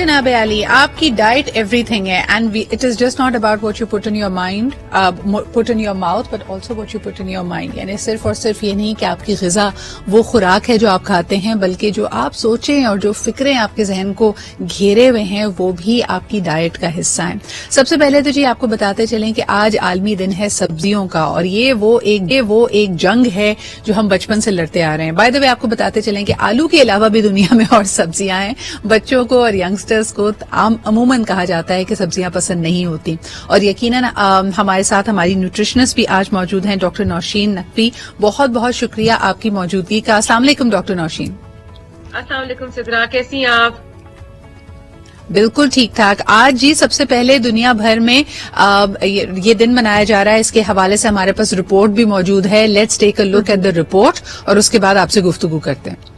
जनाब अली, आपकी diet everything है and it is just not about what you put in your mind, put in your mouth, but also what you put in your mind. यानी सिर्फ और सिर्फ ये नहीं कि आपकी ग़िज़ा वो खुराक है जो आप खाते हैं, बल्कि जो आप सोचें और जो फिक्रें आपके जहन को घेरे हुए हैं वो भी आपकी डाइट का हिस्सा है। सबसे पहले तो जी आपको बताते चलें कि आज आलमी दिन है सब्जियों का, और ये वो एक जंग है जो हम बचपन से लड़ते आ रहे हैं। बाय द वे आपको बताते चलें कि आलू के अलावा भी दुनिया में और सब्जियां हैं। बच्चों को और यंगस्टर्स को अमूमन कहा जाता है कि सब्जियां पसंद नहीं होती, और यकीनन हमारे साथ हमारी न्यूट्रिशनिस्ट भी आज मौजूद हैं, डॉक्टर नौशीन नकवी। बहुत बहुत शुक्रिया आपकी मौजूदगी का। अस्सलाम वालेकुम डॉक्टर नौशीन। अस्सलाम वालेकुम सिद्रा, कैसी हैं आप? बिल्कुल ठीक ठाक। आज जी सबसे पहले दुनिया भर में ये दिन मनाया जा रहा है, इसके हवाले से हमारे पास रिपोर्ट भी मौजूद है। Let's take a look at the report और उसके बाद आपसे गुफ्तगू करते हैं।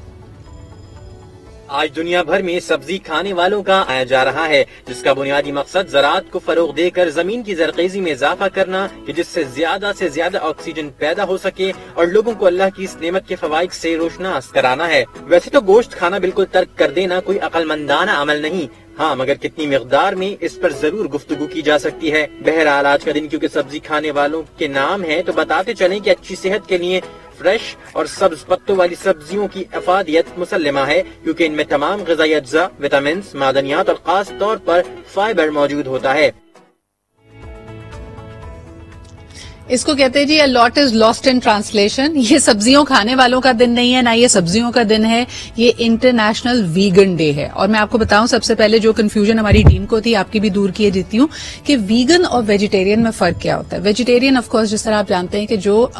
आज दुनिया भर में सब्जी खाने वालों का आया जा रहा है, जिसका बुनियादी मकसद ज़राअत को फरोग देकर जमीन की जरखेजी में इजाफा करना, कि जिससे ज्यादा से ज्यादा ऑक्सीजन पैदा हो सके और लोगों को अल्लाह की इस नेमत के फवाइद से रोशनास कराना है। वैसे तो गोश्त खाना बिल्कुल तर्क कर देना कोई अक्लमंदाना अमल नहीं, हाँ, मगर कितनी मिकदार में इस पर जरूर गुफ्तगू की जा सकती है। बहरहाल आज का दिन क्योंकि सब्जी खाने वालों के नाम है, तो बताते चलें कि अच्छी सेहत के लिए फ्रेश और सब्ज पत्तों वाली सब्जियों की अफादियत मुसल्लमा है, क्योंकि इनमें तमाम ग़िज़ाई अज्जा, विटामिन, मादनियात और खास तौर पर फाइबर मौजूद होता है। इसको कहते हैं जी a lot is lost in translation. ये सब्जियों खाने वालों का दिन नहीं है, ना ये सब्जियों का दिन है, ये इंटरनेशनल वीगन डे है। और मैं आपको बताऊं, सबसे पहले जो कंफ्यूजन हमारी टीम को थी, आपकी भी दूर किए देती हूं कि वीगन और वेजिटेरियन में फर्क क्या होता है। वेजिटेरियन ऑफ कोर्स जिस तरह आप जानते हैं कि जो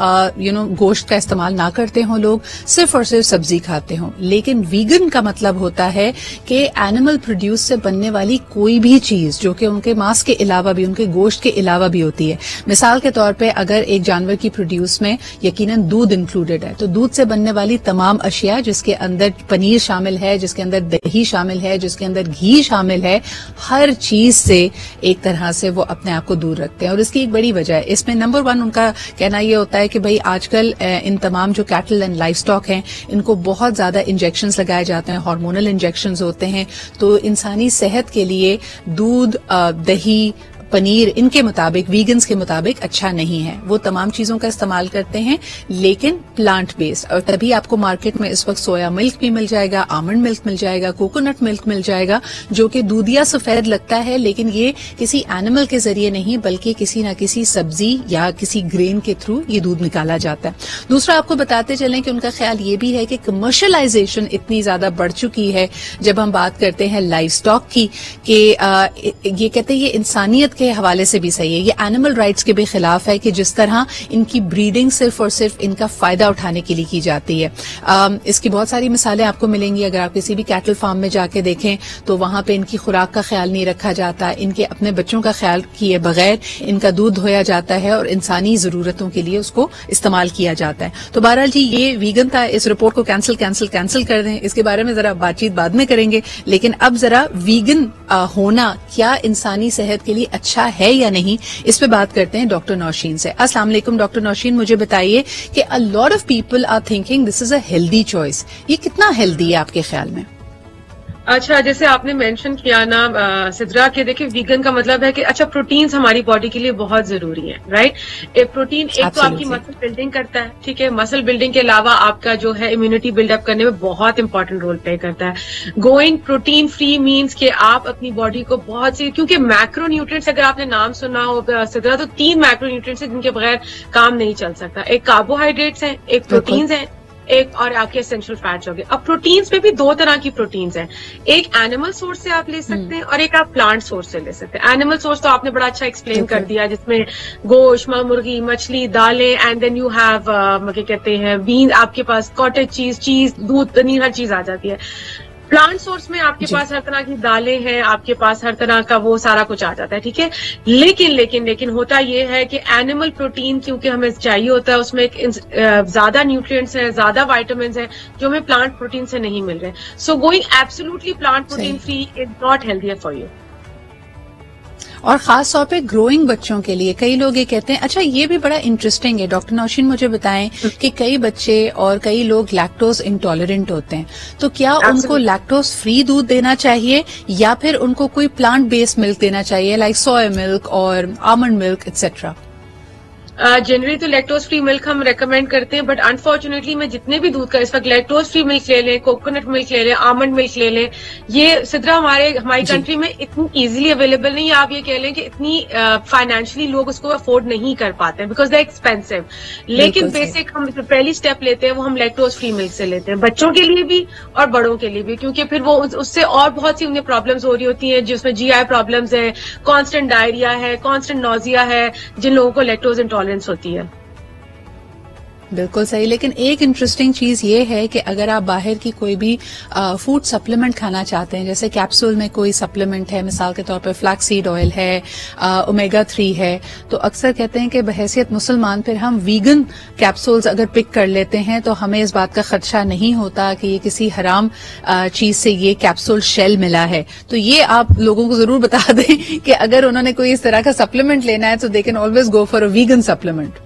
गोश्त का इस्तेमाल ना करते हों लोग, सिर्फ और सिर्फ सब्जी खाते हों। लेकिन वीगन का मतलब होता है कि एनिमल प्रोड्यूस से बनने वाली कोई भी चीज जो कि उनके मांस के अलावा भी, उनके गोश्त के अलावा भी होती है। मिसाल के तौर पर अगर एक जानवर की प्रोड्यूस में यकीनन दूध इंक्लूडेड है, तो दूध से बनने वाली तमाम अशिया, जिसके अंदर पनीर शामिल है, जिसके अंदर दही शामिल है, जिसके अंदर घी शामिल है, हर चीज से एक तरह से वो अपने आप को दूर रखते हैं। और इसकी एक बड़ी वजह है, इसमें नंबर वन उनका कहना यह होता है कि भाई आजकल इन तमाम जो कैटल एंड लाइफ स्टॉक हैं, इनको बहुत ज्यादा इंजेक्शंस लगाए जाते हैं, हार्मोनल इंजेक्शंस होते हैं, तो इंसानी सेहत के लिए दूध, दही, पनीर इनके मुताबिक, वीगन्स के मुताबिक अच्छा नहीं है। वो तमाम चीजों का इस्तेमाल करते हैं लेकिन प्लांट बेस्ड, और तभी आपको मार्केट में इस वक्त सोया मिल्क भी मिल जाएगा, आमंड मिल्क मिल जाएगा, कोकोनट मिल्क मिल जाएगा, जो कि दूधिया सफेद लगता है, लेकिन ये किसी एनिमल के जरिए नहीं बल्कि किसी न किसी सब्जी या किसी ग्रेन के थ्रू ये दूध निकाला जाता है। दूसरा आपको बताते चलें कि उनका ख्याल ये भी है कि कमर्शलाइजेशन इतनी ज्यादा बढ़ चुकी है जब हम बात करते हैं लाइफ स्टॉक की, कि ये कहते हैं ये इंसानियत के हवाले से भी सही है, ये एनिमल राइट्स के भी खिलाफ है कि जिस तरह इनकी ब्रीडिंग सिर्फ और सिर्फ इनका फायदा उठाने के लिए की जाती है। इसकी बहुत सारी मिसालें आपको मिलेंगी। अगर आप किसी भी कैटल फार्म में जाके देखें तो वहां पे इनकी खुराक का ख्याल नहीं रखा जाता, इनके अपने बच्चों का ख्याल किए बगैर इनका दूध धोया जाता है और इंसानी जरूरतों के लिए उसको इस्तेमाल किया जाता है। तो बहरहाल जी ये वीगन था, इस रिपोर्ट को कैंसिल कर दें, इसके बारे में जरा बातचीत बाद में करेंगे। लेकिन अब जरा वीगन होना क्या इंसानी सेहत के लिए अच्छा है या नहीं, इस पे बात करते हैं डॉक्टर नौशीन से। अस्सलाम वालेकुम डॉक्टर नौशीन, मुझे बताइए कि a lot of people are thinking this is a healthy choice, ये कितना हेल्दी है आपके ख्याल में? अच्छा, जैसे आपने मेंशन किया ना सिद्रा, के देखिए वीगन का मतलब है कि अच्छा प्रोटीन्स हमारी बॉडी के लिए बहुत जरूरी है, राइट। प्रोटीन एक तो आपकी मसल बिल्डिंग करता है, ठीक है, मसल बिल्डिंग के अलावा आपका जो है इम्यूनिटी बिल्डअप करने में बहुत इंपॉर्टेंट रोल प्ले करता है। गोइंग प्रोटीन फ्री मीन्स कि आप अपनी बॉडी को बहुत सी, क्योंकि मैक्रो न्यूट्रिएंट्स अगर आपने नाम सुना हो सिद्रा, तो 3 मैक्रो न्यूट्रिएंट्स हैं जिनके बगैर काम नहीं चल सकता। एक कार्बोहाइड्रेट्स हैं, एक प्रोटीन्स हैं, एक और आपके एसेंशियल फैट्स हो गए। अब प्रोटीन्स में भी 2 तरह की प्रोटीन्स हैं, एक एनिमल सोर्स से आप ले सकते हैं और एक आप प्लांट सोर्स से ले सकते हैं। एनिमल सोर्स तो आपने बड़ा अच्छा एक्सप्लेन कर दिया, जिसमें गोश्त, मुर्गी, मछली, दालें, एंड देन यू हैव क्या कहते हैं बीन, आपके पास कॉटेज चीज, दूध, पनीर, हर चीज आ जाती है। प्लांट सोर्स में आपके पास हर तरह की दालें हैं, आपके पास हर तरह का वो सारा कुछ आ जाता है, ठीक है। लेकिन होता ये है कि एनिमल प्रोटीन क्योंकि हमें चाहिए होता है, उसमें एक ज्यादा न्यूट्रिएंट्स हैं, ज्यादा विटामिन्स हैं जो हमें प्लांट प्रोटीन से नहीं मिल रहे। So going absolutely plant protein free is not healthy for you. और खास तौर पे ग्रोइंग बच्चों के लिए कई लोग ये कहते हैं, अच्छा ये भी बड़ा इंटरेस्टिंग है डॉक्टर नौशीन, मुझे बताएं कि कई बच्चे और कई लोग लैक्टोज इंटॉलरेंट होते हैं, तो क्या उनको लैक्टोज फ्री दूध देना चाहिए या फिर उनको कोई प्लांट बेस्ड मिल्क देना चाहिए, लाइक सोया मिल्क और आमंड मिल्क एक्सेट्रा? जनरली तो लैक्टोज फ्री मिल्क हम रेकमेंड करते हैं, बट अनफॉर्चुनेटली मैं जितने भी दूध का इस वक्त लैक्टोज फ्री मिल्क ले लें, कोकोनट मिल्क ले लें, आमंड मिल्क ले लें, ये सिद्रा हमारी कंट्री में इतनी इजीली अवेलेबल नहीं है। आप ये कह लें कि इतनी फाइनेंशियली लोग उसको अफोर्ड नहीं कर पाते हैं बिकॉज दे एक्सपेंसिव। लेकिन बेसिक हम पहली स्टेप लेते हैं वो हम लैक्टोज फ्री मिल्क से लेते हैं, बच्चों के लिए भी और बड़ों के लिए भी, क्योंकि फिर वो उससे और बहुत सी उन्हें प्रॉब्लम्स हो रही होती हैं, जिसमें GI प्रॉब्लम्स है, कॉन्स्टेंट डायरिया है, कॉन्स्टेंट नोजिया है, जिन लोगों को लैक्टोज इंटॉलरेंस होती है। बिल्कुल सही। लेकिन एक इंटरेस्टिंग चीज ये है कि अगर आप बाहर की कोई भी फूड सप्लीमेंट खाना चाहते हैं, जैसे कैप्सूल में कोई सप्लीमेंट है, मिसाल के तौर पर फ्लैक्सीड ऑयल है, ओमेगा 3 है, तो अक्सर कहते हैं कि बहैसियत मुसलमान फिर हम वीगन कैप्सूल्स अगर पिक कर लेते हैं तो हमें इस बात का खदशा नहीं होता कि ये किसी हराम चीज से ये कैप्सूल शेल मिला है। तो ये आप लोगों को जरूर बता दें कि अगर उन्होंने कोई इस तरह का सप्लीमेंट लेना है तो they can always go for a vegan supplement,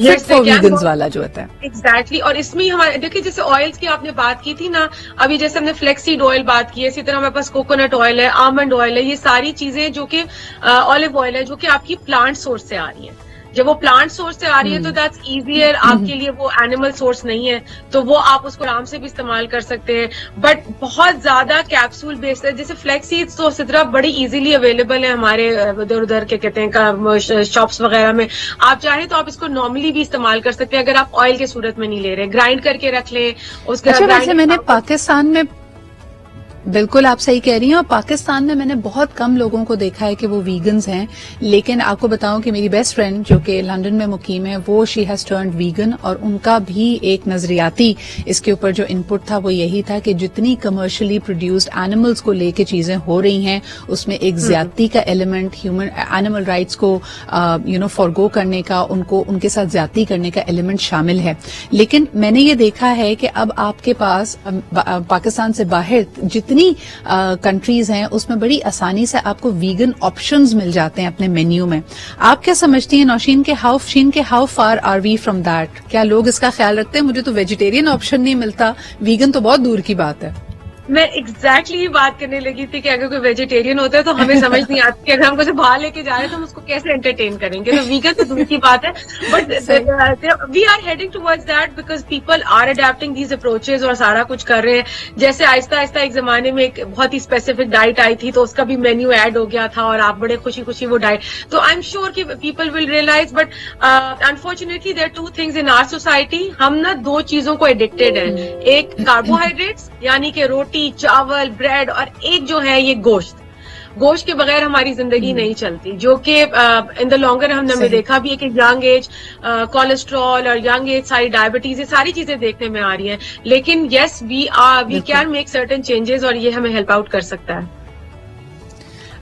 vegans वाला जो होता है। एग्जैक्टली। और इसमें हमारे देखिए, जैसे ऑयल्स की आपने बात की थी ना, अभी जैसे हमने फ्लेक्सीड ऑयल बात की है, इसी तरह हमारे पास कोकोनट ऑयल है, आमंड ऑयल है, ये सारी चीजें जो कि ऑलिव ऑयल है, जो कि आपकी प्लांट सोर्स से आ रही है। जब वो प्लांट सोर्स से आ रही है तो दैट्स इजियर, आपके लिए वो एनिमल सोर्स नहीं है, तो वो आप उसको आराम से भी इस्तेमाल कर सकते हैं। बट बहुत ज्यादा कैप्सूल बेस्ड है, जैसे फ्लैक्स सीड्स तो सिद्रा बड़ी इजीली अवेलेबल है हमारे इधर उधर के कहते हैं शॉप्स वगैरह में। आप चाहें तो आप इसको नॉर्मली भी इस्तेमाल कर सकते हैं, अगर आप ऑयल के सूरत में नहीं ले रहे, ग्राइंड करके रख लें उसके। अच्छा, वैसे मैंने पाकिस्तान में, बिल्कुल आप सही कह रही हैं, और पाकिस्तान में मैंने बहुत कम लोगों को देखा है कि वो वीगन्स हैं। लेकिन आपको बताऊं कि मेरी बेस्ट फ्रेंड जो कि लंदन में मुकीम है, वो शी हैज टर्न्ड वीगन, और उनका भी एक नजरियाती इसके ऊपर जो इनपुट था वो यही था कि जितनी कमर्शियली प्रोड्यूस्ड एनिमल्स को लेके चीजें हो रही हैं उसमें एक ज्यादती का एलिमेंट, ह्यूमन एनिमल राइट्स को फॉरगो करने का, उनको उनके साथ ज्यादती करने का एलिमेंट शामिल है। लेकिन मैंने ये देखा है कि अब आपके पास पाकिस्तान से बाहर जितनी कंट्रीज हैं उसमें बड़ी आसानी से आपको वीगन ऑप्शंस मिल जाते हैं अपने मेन्यू में। आप क्या समझती हैं नौशीन के how far are we from that? क्या लोग इसका ख्याल रखते हैं? मुझे तो वेजिटेरियन ऑप्शन नहीं मिलता, वीगन तो बहुत दूर की बात है। मैं एग्जैक्टली बात करने लगी थी कि अगर कोई वेजिटेरियन होता है तो हमें समझ नहीं आती कि अगर हम उसे बाहर लेके जा रहे हैं तो हम उसको कैसे एंटरटेन करेंगे। तो वीगन तो दूर की बात है, but we are heading towards that because people are adapting these approaches और सारा कुछ कर रहे हैं। जैसे आहिस्ता आहिस्ता एक जमाने में एक बहुत ही स्पेसिफिक डाइट आई थी तो उसका भी मेन्यू ऐड हो गया था और आप बड़े खुशी खुशी वो डाइट, तो आई एम श्योर कि people will realise. But unfortunately there two things in our society, हम ना दो चीजों को एडिक्टेड है, एक कार्बोहाइड्रेट्स यानी कि रोटी, चावल, ब्रेड, और एक जो है ये गोश्त के बगैर हमारी जिंदगी नहीं चलती, जो कि इन द लॉन्गर हमने देखा भी है कि यंग एज कोलेस्ट्रॉल और यंग एज सारी डायबिटीज, ये सारी चीजें देखने में आ रही हैं। लेकिन yes, we can make certain changes और ये हमें हेल्प आउट कर सकता है।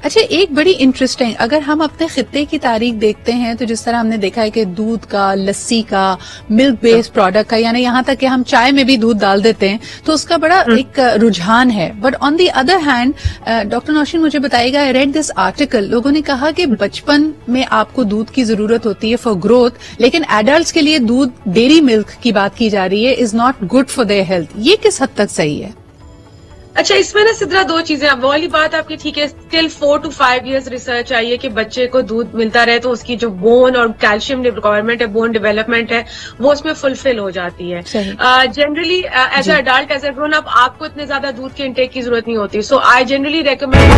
अच्छा, एक बड़ी इंटरेस्टिंग, अगर हम अपने खित्ते की तारीख देखते हैं तो जिस तरह हमने देखा है कि दूध का, लस्सी का, मिल्क बेस्ड प्रोडक्ट का, यानी यहाँ तक कि हम चाय में भी दूध डाल देते हैं, तो उसका बड़ा एक रुझान है। But on the other hand, doctor Naushin मुझे बताइएगा, आई रेड दिस आर्टिकल, लोगों ने कहा कि बचपन में आपको दूध की जरूरत होती है फॉर ग्रोथ, लेकिन एडल्ट्स के लिए दूध, डेयरी मिल्क की बात की जा रही है, is not good for their health. ये किस हद तक सही है? अच्छा, इसमें ना सिद्रा दो चीजें, वो वाली बात आपकी ठीक है, स्टिल 4 to 5 years रिसर्च चाहिए कि बच्चे को दूध मिलता रहे तो उसकी जो बोन और कैल्शियम रिक्वायरमेंट है, बोन डेवलपमेंट है, वो उसमें फुलफिल हो जाती है। Generally as a adult, as a grown up, आपको इतने ज्यादा दूध के इंटेक की जरूरत नहीं होती। सो आई जनरली रेकमेंड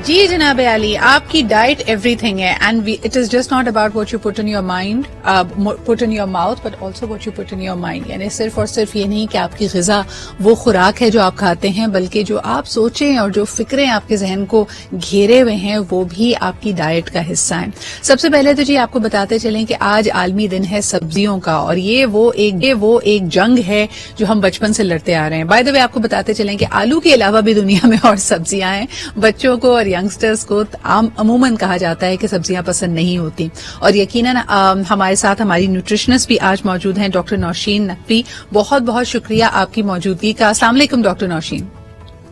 जी जनाब आली, आपकी डाइट एवरीथिंग है, and it is just not about what you put in your mind, put in your mouth, but also what you put in your mind. यानी सिर्फ और सिर्फ ये नहीं कि आपकी ग़िज़ा वो खुराक है जो आप खाते हैं, बल्कि जो आप सोचें और जो फिक्रें आपके जहन को घेरे हुए हैं वो भी आपकी डाइट का हिस्सा है। सबसे पहले तो जी आपको बताते चलें कि आज आलमी दिन है सब्जियों का, और ये वो एक जंग है जो हम बचपन से लड़ते आ रहे हैं। बाय द वे आपको बताते चलें कि आलू के अलावा भी दुनिया में और सब्जियां हैं, बच्चों को और यंगस्टर्स को अमूमन कहा जाता है कि सब्जियां पसंद नहीं होती, और यकीनन हमारे साथ हमारी न्यूट्रिशनिस्ट भी आज मौजूद हैं, डॉक्टर नौशीन नकवी। बहुत बहुत शुक्रिया आपकी मौजूदगी का। अस्सलाम वालेकुम डॉक्टर नौशीन।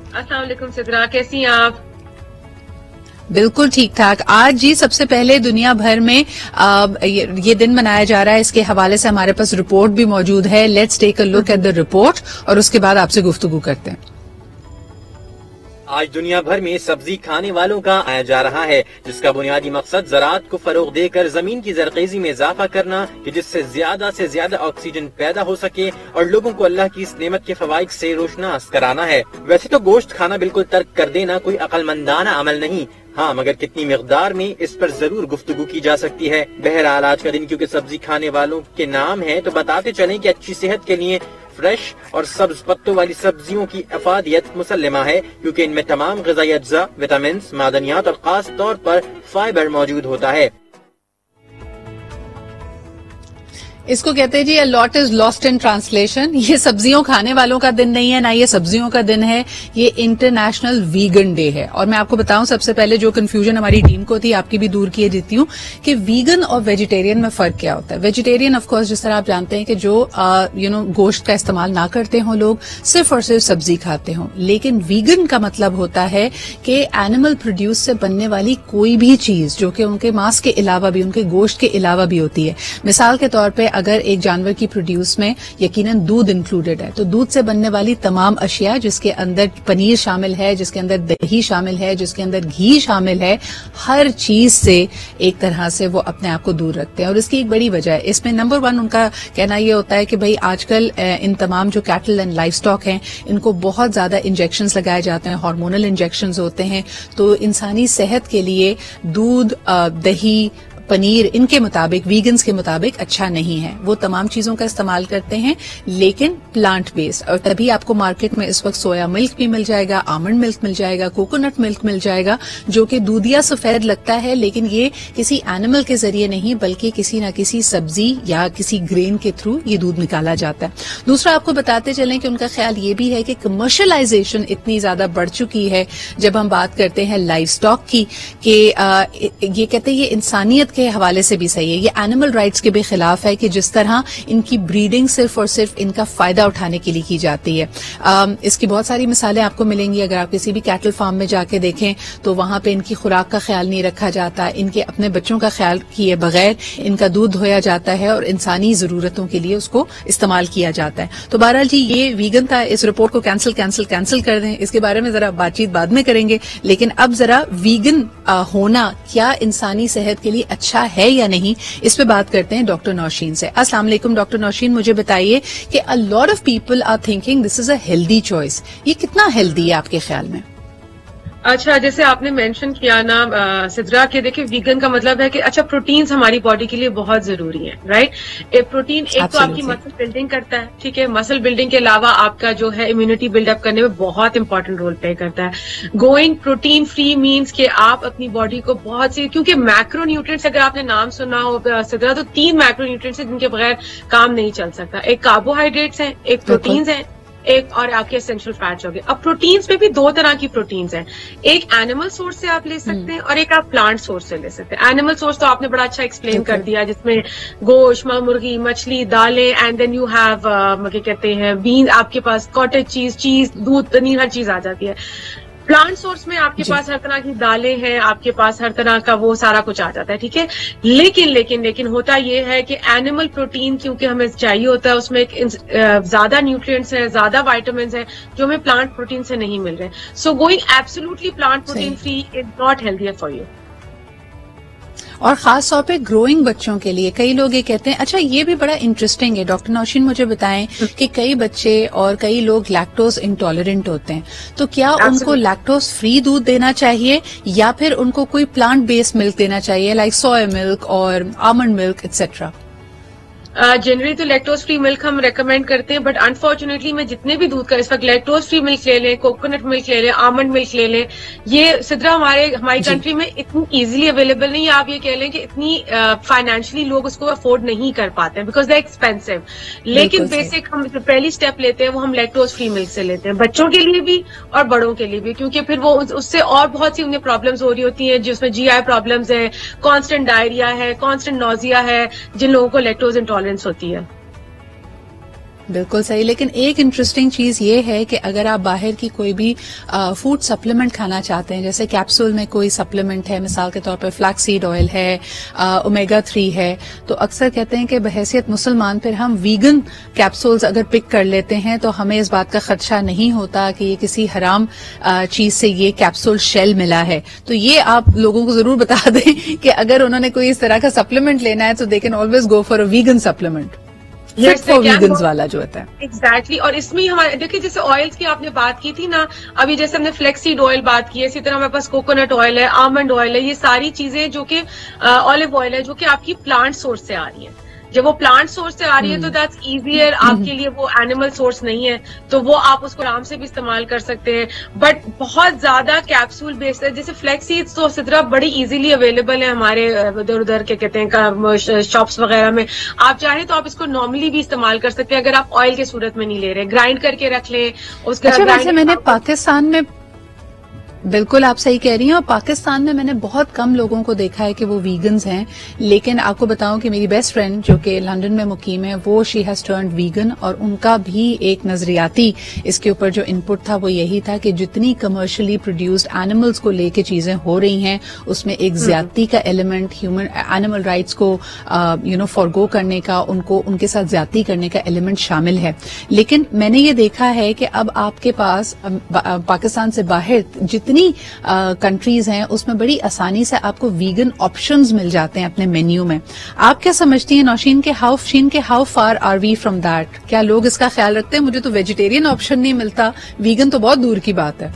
अस्सलाम वालेकुम सिद्रा, कैसी हैं आप? बिल्कुल ठीक ठाक। आज जी सबसे पहले दुनिया भर में ये दिन मनाया जा रहा है, इसके हवाले से हमारे पास रिपोर्ट भी मौजूद है। Let's take a look at the report और उसके बाद आपसे गुफ्तगू करते हैं। आज दुनिया भर में सब्जी खाने वालों का आया जा रहा है, जिसका बुनियादी मकसद ज़राअत को फरोग देकर जमीन की ज़रख़ेज़ी में इजाफा करना कि जिससे से ज्यादा ऑक्सीजन पैदा हो सके और लोगों को अल्लाह की इस नेमत के फवाइद से रोशनास कराना है। वैसे तो गोश्त खाना बिल्कुल तर्क कर देना कोई अक्लमंदाना अमल नहीं, हाँ, मगर कितनी मिकदार में इस पर जरूर गुफ्तगू की जा सकती है। बहरहाल आज का दिन क्योंकि सब्जी खाने वालों के नाम है, तो बताते चलें कि अच्छी सेहत के लिए फ्रेश और सब्ज पत्तों वाली सब्जियों की अफादियत मुसल्लमा है, क्योंकि इनमें तमाम ग़िज़ाई अज्जा, विटामिन, मादनियात और खास तौर पर फाइबर मौजूद होता है। इसको कहते हैं जी a lot is lost in translation. ये सब्जियों खाने वालों का दिन नहीं है, ना ये सब्जियों का दिन है, ये इंटरनेशनल वीगन डे है। और मैं आपको बताऊं सबसे पहले जो कंफ्यूजन हमारी टीम को थी, आपकी भी दूर किए देती हूं कि वीगन और वेजिटेरियन में फर्क क्या होता है। वेजिटेरियन ऑफ कोर्स जिस तरह आप जानते हैं कि जो गोश्त का इस्तेमाल ना करते हों, लोग सिर्फ और सिर्फ सब्जी खाते हों। लेकिन वीगन का मतलब होता है कि एनिमल प्रोड्यूस से बनने वाली कोई भी चीज जो कि उनके मांस के अलावा भी, उनके गोश्त के अलावा भी होती है। मिसाल के तौर पर अगर एक जानवर की प्रोड्यूस में यकीनन दूध इंक्लूडेड है, तो दूध से बनने वाली तमाम अशिया, जिसके अंदर पनीर शामिल है, जिसके अंदर दही शामिल है, जिसके अंदर घी शामिल है, हर चीज से एक तरह से वो अपने आप को दूर रखते हैं। और इसकी एक बड़ी वजह है, इसमें नंबर 1 उनका कहना यह होता है कि भाई आजकल इन तमाम जो कैटल एंड लाइव स्टॉक हैं, इनको बहुत ज्यादा इंजेक्शंस लगाए जाते हैं, हार्मोनल इंजेक्शंस होते हैं। तो इंसानी सेहत के लिए दूध, दही, पनीर इनके मुताबिक, वीगन्स के मुताबिक अच्छा नहीं है। वो तमाम चीजों का इस्तेमाल करते हैं लेकिन प्लांट बेस्ड, और तभी आपको मार्केट में इस वक्त सोया मिल्क भी मिल जाएगा, आमंड मिल्क मिल जाएगा, कोकोनट मिल्क मिल जाएगा, जो कि दूधिया सफेद लगता है, लेकिन ये किसी एनिमल के जरिए नहीं बल्कि किसी न किसी सब्जी या किसी ग्रेन के थ्रू ये दूध निकाला जाता है। दूसरा आपको बताते चलें कि उनका ख्याल ये भी है कि कमर्शलाइजेशन इतनी ज्यादा बढ़ चुकी है जब हम बात करते हैं लाइव स्टॉक की, कि ये कहते हैं ये इंसानियत के हवाले से भी सही है, ये एनिमल राइट्स के भी खिलाफ है कि जिस तरह इनकी ब्रीडिंग सिर्फ और सिर्फ इनका फायदा उठाने के लिए की जाती है। इसकी बहुत सारी मिसालें आपको मिलेंगी। अगर आप किसी भी कैटल फार्म में जाके देखें तो वहां पे इनकी खुराक का ख्याल नहीं रखा जाता, इनके अपने बच्चों का ख्याल किए बगैर इनका दूध धोया जाता है और इंसानी जरूरतों के लिए उसको इस्तेमाल किया जाता है। तो बहरहाल जी ये वीगन था, इस रिपोर्ट को कैंसिल कर दें, इसके बारे में जरा बातचीत बाद में करेंगे। लेकिन अब जरा वीगन होना क्या इंसानी सेहत के लिए अच्छा है या नहीं, इस पे बात करते हैं डॉक्टर नौशीन से। अस्सलाम वालेकुम डॉक्टर नौशीन, मुझे बताइए कि a lot of people are thinking this is a healthy choice, ये कितना हेल्दी है आपके ख्याल में? अच्छा, जैसे आपने मेंशन किया ना सिद्रा के, देखिए वीगन का मतलब है कि अच्छा प्रोटीन्स हमारी बॉडी के लिए बहुत जरूरी है, राइट। प्रोटीन एक तो आपकी मसल बिल्डिंग करता है, ठीक है, मसल बिल्डिंग के अलावा आपका जो है इम्यूनिटी बिल्डअप करने में बहुत इंपॉर्टेंट रोल प्ले करता है। गोइंग प्रोटीन फ्री मीन्स कि आप अपनी बॉडी को बहुत सी, क्योंकि मैक्रो न्यूट्रिएंट्स अगर आपने नाम सुना हो सिद्रा, तो 3 मैक्रो न्यूट्रिएंट्स हैं जिनके बगैर काम नहीं चल सकता। एक कार्बोहाइड्रेट्स हैं, एक प्रोटीन्स हैं, एक और आपके एसेंशियल फैट्स हो गए। अब प्रोटीन्स में भी 2 तरह की प्रोटीन्स हैं, एक एनिमल सोर्स से आप ले सकते हैं और एक आप प्लांट सोर्स से ले सकते हैं। एनिमल सोर्स तो आपने बड़ा अच्छा एक्सप्लेन कर दिया, जिसमें गोश्त, मुर्गी, मछली, दालें, एंड देन यू हैव क्या कहते हैं बीन्स, आपके पास कॉटेज चीज, दूध, पनीर, हर चीज आ जाती है। प्लांट सोर्स में आपके पास हर तरह की दालें हैं, आपके पास हर तरह का वो सारा कुछ आ जाता है, ठीक है। लेकिन होता ये है कि एनिमल प्रोटीन क्योंकि हमें चाहिए होता है, उसमें एक ज्यादा न्यूट्रिएंट्स हैं, ज्यादा विटामिन्स हैं जो हमें प्लांट प्रोटीन से नहीं मिल रहे। So going absolutely plant protein free is not healthy for you. और खास तौर पे ग्रोइंग बच्चों के लिए कई लोग ये कहते हैं, अच्छा ये भी बड़ा इंटरेस्टिंग है डॉक्टर नौशीन, मुझे बताएं कि कई बच्चे और कई लोग लैक्टोज इंटॉलरेंट होते हैं, तो क्या उनको लैक्टोज फ्री दूध देना चाहिए या फिर उनको कोई प्लांट बेस्ड मिल्क देना चाहिए, लाइक सोया मिल्क और आमंड मिल्क एक्सेट्रा? जनरली तो लैक्टोज फ्री मिल्क हम रेकमेंड करते हैं, बट अनफॉर्चुनेटली मैं जितने भी दूध का इस वक्त लैक्टोज फ्री मिल्क ले लें, कोकोनट मिल्क ले लें, आमंड मिल्क ले लें, ये सिद्रा हमारी कंट्री में इतनी इजीली अवेलेबल नहीं है। आप ये कह लें कि इतनी फाइनेंशियली लोग उसको अफोर्ड नहीं कर पाते हैं बिकॉज दे एक्सपेंसिव। लेकिन बेसिक हम जो पहली स्टेप लेते हैं वो हम लैक्टोज फ्री मिल्क से लेते हैं, बच्चों के लिए भी और बड़ों के लिए भी, क्योंकि फिर वो उससे और बहुत सी उन्हें प्रॉब्लम्स हो रही होती हैं, जिसमें GI प्रॉब्लम्स है, कांस्टेंट डायरिया है, कांस्टेंट नोजिया है, जिन लोगों को लैक्टोज इंटॉलरेंस होती है। बिल्कुल सही। लेकिन एक इंटरेस्टिंग चीज ये है कि अगर आप बाहर की कोई भी फूड सप्लीमेंट खाना चाहते हैं, जैसे कैप्सूल में कोई सप्लीमेंट है, मिसाल के तौर पर फ्लैक्सीड ऑयल है, ओमेगा 3 है, तो अक्सर कहते हैं कि बहैसियत मुसलमान फिर हम वीगन कैप्सूल्स अगर पिक कर लेते हैं तो हमें इस बात का खदशा नहीं होता कि ये किसी हराम चीज से ये कैप्सूल शेल मिला है। तो ये आप लोगों को जरूर बता दें कि अगर उन्होंने कोई इस तरह का सप्लीमेंट लेना है तो they can always go for a vegan supplement, vegans वाला जो होता है। एग्जैक्टली। और इसमें हमारे देखिए, जैसे ऑयल्स की आपने बात की थी ना, अभी जैसे हमने फ्लेक्सीड ऑयल बात की है, इसी तरह हमारे पास कोकोनट ऑयल है, आमंड ऑयल है, ये सारी चीजें जो कि ऑलिव ऑयल है, जो कि आपकी प्लांट सोर्स से आ रही है। जब वो प्लांट सोर्स से आ रही है तो दैट्स इजियर, आपके लिए वो एनिमल सोर्स नहीं है, तो वो आप उसको आराम से भी इस्तेमाल कर सकते हैं। बट बहुत ज्यादा कैप्सूल बेस्ड है, जैसे फ्लैक्स सीड्स तो सिद्रा बड़ी इजीली अवेलेबल है हमारे इधर उधर के कहते हैं शॉप्स वगैरह में। आप चाहें तो आप इसको नॉर्मली भी इस्तेमाल कर सकते हैं, अगर आप ऑयल के सूरत में नहीं ले रहे, ग्राइंड करके रख लें उसके। अच्छा, वैसे मैंने पाकिस्तान में, बिल्कुल आप सही कह रही हैं, और पाकिस्तान में मैंने बहुत कम लोगों को देखा है कि वो वीगन्स हैं। लेकिन आपको बताऊं कि मेरी बेस्ट फ्रेंड जो कि लंदन में मुकीम है, वो शी हैज टर्न्ड वीगन, और उनका भी एक नजरियाती इसके ऊपर जो इनपुट था वो यही था कि जितनी कमर्शियली प्रोड्यूस्ड एनिमल्स को लेके चीजें हो रही हैं उसमें एक ज्यादती का एलिमेंट, ह्यूमन एनिमल राइट्स को फॉरगो करने का, उनको उनके साथ ज्यादती करने का एलिमेंट शामिल है। लेकिन मैंने ये देखा है कि अब आपके पास पाकिस्तान से बाहर जितनी कंट्रीज हैं उसमें बड़ी आसानी से आपको वीगन ऑप्शंस मिल जाते हैं अपने मेन्यू में। आप क्या समझती हैं नौशीन के how far are we from that? क्या लोग इसका ख्याल रखते हैं? मुझे तो वेजिटेरियन ऑप्शन नहीं मिलता, वीगन तो बहुत दूर की बात है।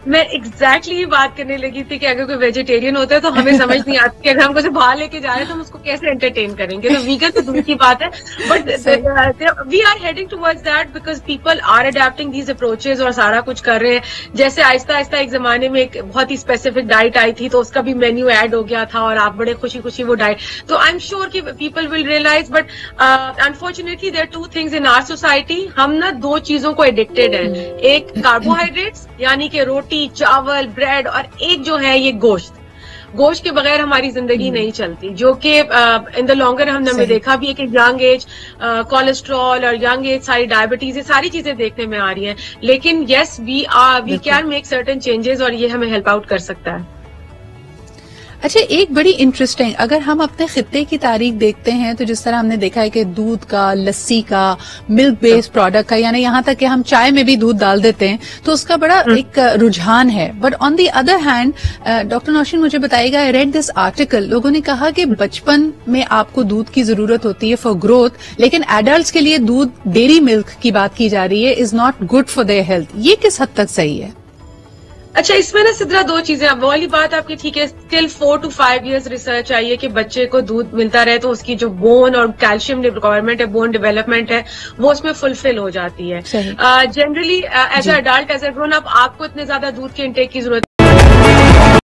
मैं एग्जैक्टली बात करने लगी थी कि अगर कोई वेजिटेरियन होता है तो हमें समझ नहीं आती कि अगर हम कुछ बाहर लेके जा रहे हैं तो हम उसको कैसे एंटरटेन करेंगे। तो वीगन तो दूर की बात है, but we are heading towards that because people are adapting these approaches और सारा कुछ कर रहे हैं। जैसे आहिस्ता आहिस्ता एक जमाने में एक बहुत ही स्पेसिफिक डाइट आई थी तो उसका भी मेन्यू ऐड हो गया था और आप बड़े खुशी खुशी वो डाइट, तो आई एम श्योर कि people will realise. But unfortunately there are two things in our society, हम ना दो चीजों को एडिक्टेड है, एक कार्बोहाइड्रेट्स यानी कि रोटी, चावल, ब्रेड, और एक जो है ये गोश्त के बगैर हमारी जिंदगी नहीं चलती, जो कि इन द लॉन्गर हमने देखा भी है कि यंग एज कोलेस्ट्रॉल और यंग एज सारी डायबिटीज, ये सारी चीजें देखने में आ रही हैं। लेकिन yes, we can make certain changes और ये हमें हेल्प आउट कर सकता है। अच्छा, एक बड़ी इंटरेस्टिंग, अगर हम अपने खित्ते की तारीख देखते हैं तो जिस तरह हमने देखा है कि दूध का, लस्सी का, मिल्क बेस्ड प्रोडक्ट का, यानी यहाँ तक कि हम चाय में भी दूध डाल देते हैं, तो उसका बड़ा एक रुझान है। But on the other hand, doctor Naushin मुझे बताइएगा, आई रेड दिस आर्टिकल, लोगों ने कहा कि बचपन में आपको दूध की जरूरत होती है फॉर ग्रोथ, लेकिन एडल्ट्स के लिए दूध, डेयरी मिल्क की बात की जा रही है, is not good for their health. ये किस हद तक सही है? अच्छा, इसमें ना सिद्रा दो चीजें, वो वाली बात आपकी ठीक है, स्टिल 4 to 5 years रिसर्च चाहिए कि बच्चे को दूध मिलता रहे तो उसकी जो बोन और कैल्शियम रिक्वायरमेंट है, बोन डेवलपमेंट है, वो उसमें फुलफिल हो जाती है। Generally as a adult, as a grown up, आपको इतने ज्यादा दूध के इंटेक की जरूरत